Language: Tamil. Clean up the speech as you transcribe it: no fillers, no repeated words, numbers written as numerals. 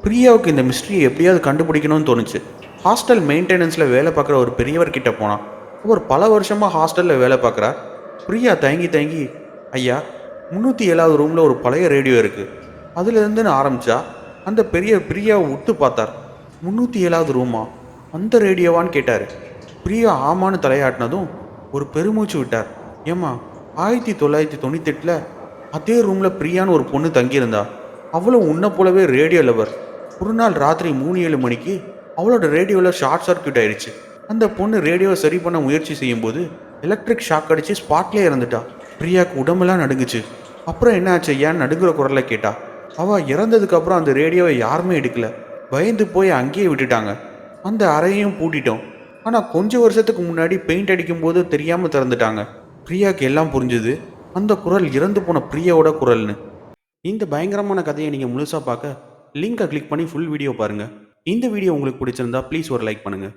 பிரியாவுக்கு இந்த மிஸ்ட்ரியை எப்படியாவது கண்டுபிடிக்கணும்னு தோணுச்சு. ஹாஸ்டல் மெயின்டெனன்ஸில் வேலை பார்க்குற ஒரு பெரியவர்கிட்ட போனான். அவர் பல வருஷமாக ஹாஸ்டலில் வேலை பார்க்குறார். பிரியா தயங்கி தயங்கி, ஐயா, 307வது ரூமில் ஒரு பழைய ரேடியோ இருக்குது, அதுலேருந்துன்னு ஆரம்பித்தா. அந்த பெரிய பிரியாவை உத்து பார்த்தார். 307வது ரூமா, அந்த ரேடியோவான்னு கேட்டார். பிரியா ஆமான்னு தலையாட்டினதும் ஒரு பெருமூச்சு விட்டார். ஏம்மா, 1998 அதே ரூமில் பிரியான்னு ஒரு பொண்ணு தங்கியிருந்தா. அவளும் உன்னை போலவே ரேடியோ லவர். ஒரு நாள் ராத்திரி 3-7 மணிக்கு அவளோட ரேடியோவில் ஷார்ட் சர்க்யூட் ஆயிடுச்சு. அந்த பொண்ணு ரேடியோவை சரி பண்ண முயற்சி செய்யும்போது எலக்ட்ரிக் ஷாக் அடித்து ஸ்பாட்லேயே இறந்துட்டா. பிரியாவுக்கு உடம்பெல்லாம் நடுங்குச்சு. அப்புறம் என்ன ஆச்சு ஏன் நடுங்குற குரலை கேட்டா. அவள் இறந்ததுக்கப்புறம் அந்த ரேடியோவை யாருமே எடுக்கல. பயந்து போய் அங்கேயே விட்டுட்டாங்க. அந்த அறையையும் பூட்டிட்டோம். ஆனால் கொஞ்சம் வருஷத்துக்கு முன்னாடி பெயிண்ட் அடிக்கும்போது தெரியாமல் திறந்துட்டாங்க. பிரியாவுக்கு எல்லாம் புரிஞ்சுது. அந்த குரல் இறந்து போன பிரியாவோட குரல்னு. இந்த பயங்கரமான கதையை நீங்கள் முழுசாக பார்க்க லிங்கை கிளிக் பண்ணி ஃபுல் வீடியோ பாருங்கள். இந்த வீடியோ உங்களுக்கு பிடிச்சிருந்தா ப்ளீஸ் ஒரு லைக் பண்ணுங்கள்.